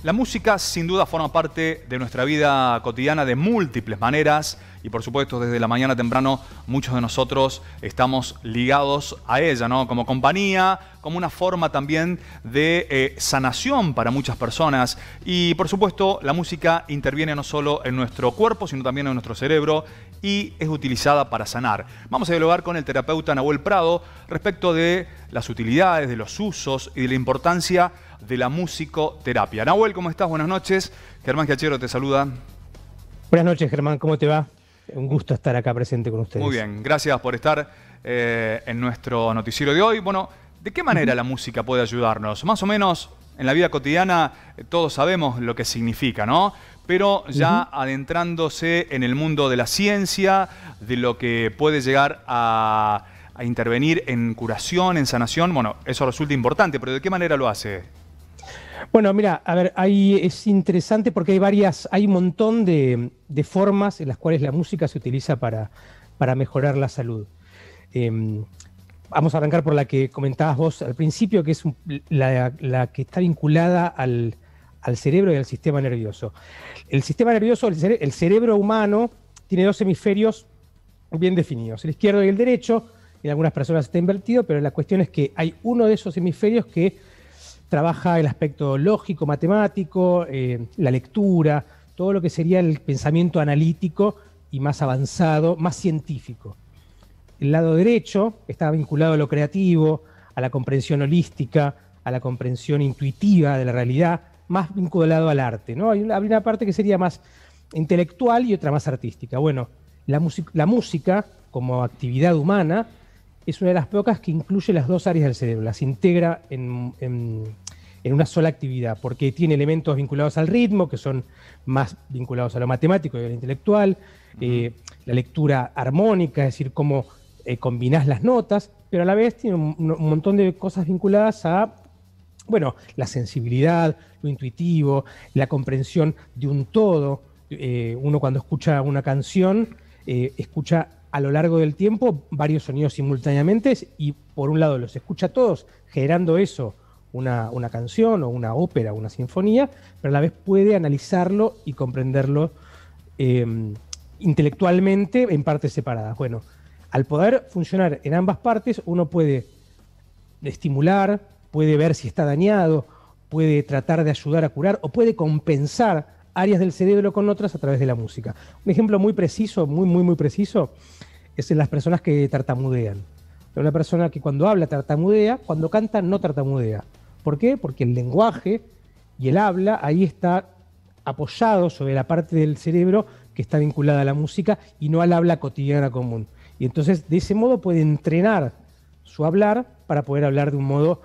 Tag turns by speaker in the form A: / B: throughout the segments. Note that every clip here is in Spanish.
A: La música sin duda forma parte de nuestra vida cotidiana de múltiples maneras y por supuesto desde la mañana temprano muchos de nosotros estamos ligados a ella, ¿no? Como compañía, como una forma también de sanación para muchas personas y por supuesto la música interviene no solo en nuestro cuerpo sino también en nuestro cerebro y es utilizada para sanar. Vamos a dialogar con el terapeuta Nahuel Prado respecto de las utilidades, de los usos y de la importancia de la musicoterapia. Nahuel, ¿cómo estás? Buenas noches. Germán Giachero te saluda.
B: Buenas noches, Germán. ¿Cómo te va? Un gusto estar acá presente con ustedes.
A: Muy bien. Gracias por estar en nuestro noticiero de hoy. Bueno, ¿de qué manera la música puede ayudarnos? Más o menos en la vida cotidiana todos sabemos lo que significa, ¿no? Pero ya adentrándose en el mundo de la ciencia, de lo que puede llegar a intervenir en curación, en sanación, bueno, eso resulta importante, pero ¿de qué manera lo hace?
B: Bueno, mira, a ver, es interesante porque hay un montón de formas en las cuales la música se utiliza para mejorar la salud. Vamos a arrancar por la que comentabas vos al principio, que es la que está vinculada al cerebro y al sistema nervioso. El sistema nervioso, el cerebro humano, tiene dos hemisferios bien definidos, el izquierdo y el derecho. En algunas personas está invertido, pero la cuestión es que hay uno de esos hemisferios que trabaja el aspecto lógico, matemático, la lectura, todo lo que sería el pensamiento analítico y más avanzado, más científico. El lado derecho está vinculado a lo creativo, a la comprensión holística, a la comprensión intuitiva de la realidad, más vinculado al arte, ¿no? Hay una parte que sería más intelectual y otra más artística. Bueno, la música como actividad humana es una de las pocas que incluye las dos áreas del cerebro, las integra en una sola actividad, porque tiene elementos vinculados al ritmo, que son más vinculados a lo matemático y a lo intelectual, la lectura armónica, es decir, cómo combinás las notas, pero a la vez tiene un montón de cosas vinculadas a, bueno, la sensibilidad, lo intuitivo, la comprensión de un todo. Uno cuando escucha una canción, escucha a lo largo del tiempo varios sonidos simultáneamente y por un lado los escucha todos, generando eso una canción o una ópera, una sinfonía, pero a la vez puede analizarlo y comprenderlo intelectualmente en partes separadas. Bueno, al poder funcionar en ambas partes, uno puede estimular, puede ver si está dañado, puede tratar de ayudar a curar o puede compensar áreas del cerebro con otras a través de la música. Un ejemplo muy preciso, muy preciso, es en las personas que tartamudean. Una persona que cuando habla tartamudea, cuando canta no tartamudea. ¿Por qué? Porque el lenguaje y el habla ahí está apoyado sobre la parte del cerebro que está vinculada a la música y no al habla cotidiana común. Y entonces de ese modo puede entrenar su hablar para poder hablar de un modo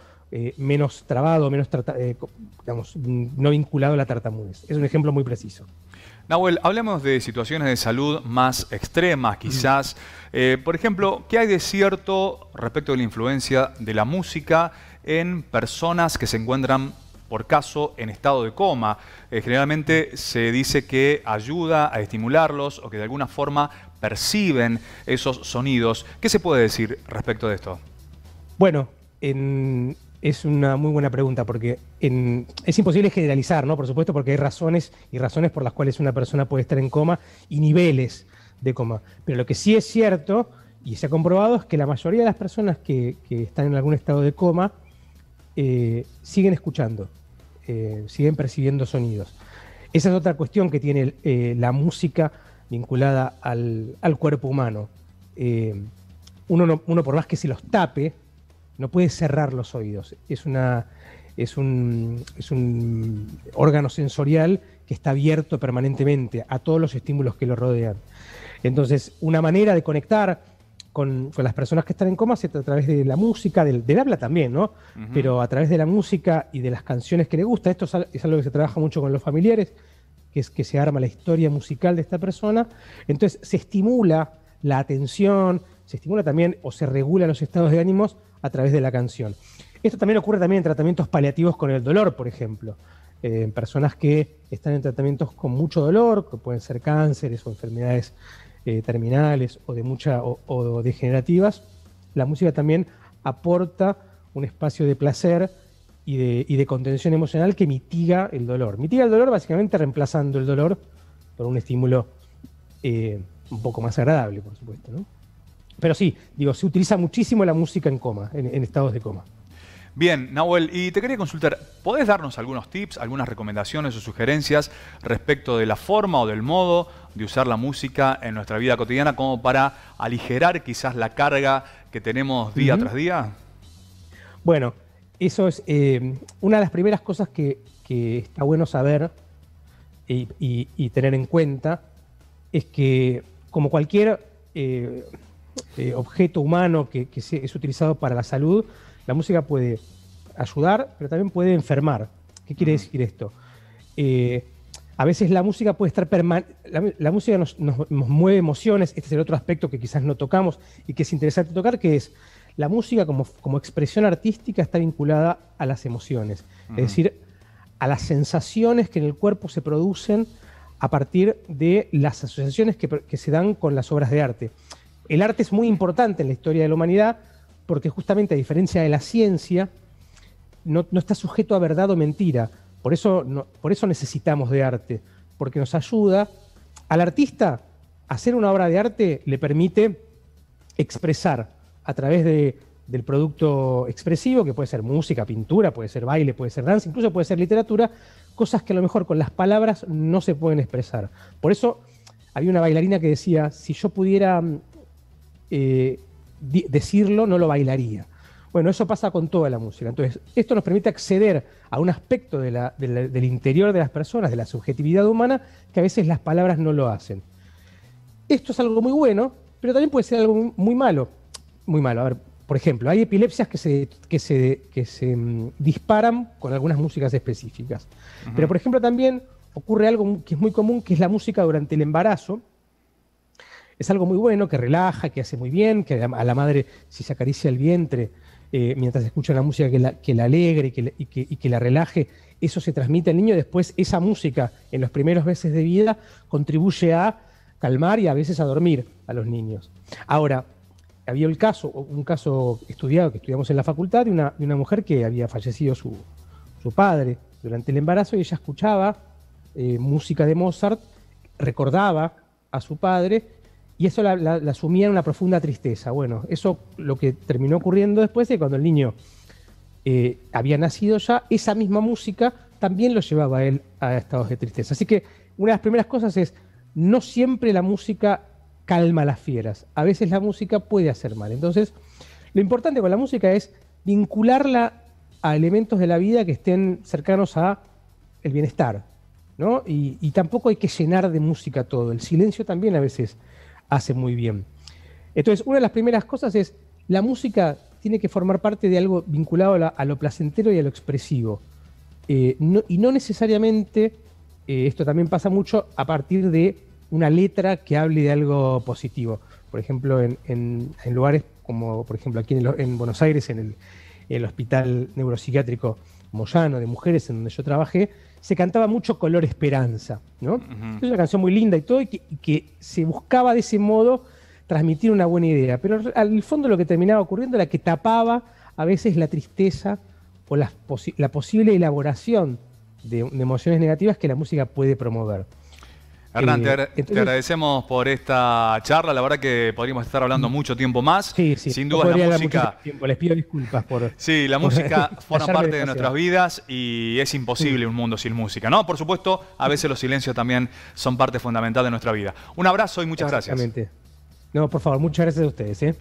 B: menos trabado, digamos, no vinculado a la tartamudez. Es un ejemplo muy preciso.
A: Nahuel, hablemos de situaciones de salud más extremas, quizás. Por ejemplo, ¿qué hay de cierto respecto de la influencia de la música en personas que se encuentran, por caso, en estado de coma? Generalmente se dice que ayuda a estimularlos o que de alguna forma perciben esos sonidos. ¿Qué se puede decir respecto de esto?
B: Bueno, es una muy buena pregunta porque es imposible generalizar, ¿no? Por supuesto, porque hay razones y razones por las cuales una persona puede estar en coma y niveles de coma. Pero lo que sí es cierto y se ha comprobado es que la mayoría de las personas que están en algún estado de coma siguen escuchando, siguen percibiendo sonidos. Esa es otra cuestión que tiene la música vinculada al cuerpo humano. Uno por más que se los tape, no puede cerrar los oídos. Es un órgano sensorial que está abierto permanentemente a todos los estímulos que lo rodean. Entonces, una manera de conectar con las personas que están en coma es a través de la música, del habla también, ¿no? Pero a través de la música y de las canciones que le gusta. Esto es algo que se trabaja mucho con los familiares, que es que se arma la historia musical de esta persona. Entonces, se estimula la atención, se estimula también o se regulan los estados de ánimos a través de la canción. Esto también ocurre también en tratamientos paliativos con el dolor, por ejemplo. En personas que están en tratamientos con mucho dolor, que pueden ser cánceres o enfermedades terminales o degenerativas, la música también aporta un espacio de placer y de contención emocional que mitiga el dolor. Mitiga el dolor básicamente reemplazando el dolor por un estímulo un poco más agradable, por supuesto, ¿no? Pero sí, digo, se utiliza muchísimo la música en coma, en estados de coma.
A: Bien, Nahuel, y te quería consultar, ¿podés darnos algunos tips, algunas recomendaciones o sugerencias respecto de la forma o del modo de usar la música en nuestra vida cotidiana como para aligerar quizás la carga que tenemos día tras día?
B: Bueno, eso es una de las primeras cosas que está bueno saber y tener en cuenta, es que como cualquier objeto humano que es utilizado para la salud, la música puede ayudar, pero también puede enfermar. ¿Qué quiere decir esto? A veces la música puede estar permanente. La música nos mueve emociones. Este es el otro aspecto que quizás no tocamos y que es interesante tocar, que es la música como expresión artística está vinculada a las emociones. Es decir, a las sensaciones que en el cuerpo se producen a partir de las asociaciones que se dan con las obras de arte. El arte es muy importante en la historia de la humanidad porque justamente, a diferencia de la ciencia, no está sujeto a verdad o mentira. Por eso necesitamos de arte, porque nos ayuda. Al artista, hacer una obra de arte le permite expresar a través del producto expresivo, que puede ser música, pintura, puede ser baile, puede ser danza, incluso puede ser literatura, cosas que a lo mejor con las palabras no se pueden expresar. Por eso había una bailarina que decía, si yo pudiera decirlo, no lo bailaría. Bueno, eso pasa con toda la música. Entonces, esto nos permite acceder a un aspecto del interior de las personas, de la subjetividad humana, que a veces las palabras no lo hacen. Esto es algo muy bueno, pero también puede ser algo muy malo. Muy malo. A ver, por ejemplo, hay epilepsias que se disparan con algunas músicas específicas. Pero, por ejemplo, también ocurre algo que es muy común, que es la música durante el embarazo. Es algo muy bueno, que relaja, que hace muy bien, que a la madre, si se acaricia el vientre, mientras escucha la música que la alegre y que la relaje, eso se transmite al niño. Después esa música en los primeros meses de vida contribuye a calmar y a veces a dormir a los niños. Ahora, había un caso estudiado, que estudiamos en la facultad, de una mujer que había fallecido su padre durante el embarazo, y ella escuchaba música de Mozart, recordaba a su padre, y eso la sumía en una profunda tristeza. Bueno, eso lo que terminó ocurriendo después es que cuando el niño había nacido ya, esa misma música también lo llevaba a él a estados de tristeza. Así que una de las primeras cosas es, no siempre la música calma a las fieras. A veces la música puede hacer mal. Entonces, lo importante con la música es vincularla a elementos de la vida que estén cercanos a el bienestar, ¿no? Y tampoco hay que llenar de música todo. El silencio también a veces hace muy bien. Entonces, una de las primeras cosas es, la música tiene que formar parte de algo vinculado a lo placentero y a lo expresivo. Y no necesariamente, esto también pasa mucho a partir de una letra que hable de algo positivo. Por ejemplo, en lugares como, por ejemplo, aquí en Buenos Aires, en el Hospital Neuropsiquiátrico Moyano de Mujeres, en donde yo trabajé, se cantaba mucho Color Esperanza, ¿no? Es una canción muy linda y todo, y que se buscaba de ese modo transmitir una buena idea. Pero al fondo lo que terminaba ocurriendo era que tapaba a veces la tristeza o la posible elaboración de emociones negativas que la música puede promover.
A: Hernán, te agradecemos por esta charla. La verdad que podríamos estar hablando mucho tiempo más.
B: Sí,
A: sin duda la música.
B: Les pido disculpas por.
A: Sí, la música forma parte de nuestras vidas y es imposible un mundo sin música, ¿no? Por supuesto, a veces los silencios también son parte fundamental de nuestra vida. Un abrazo y muchas gracias.
B: No, por favor, muchas gracias a ustedes,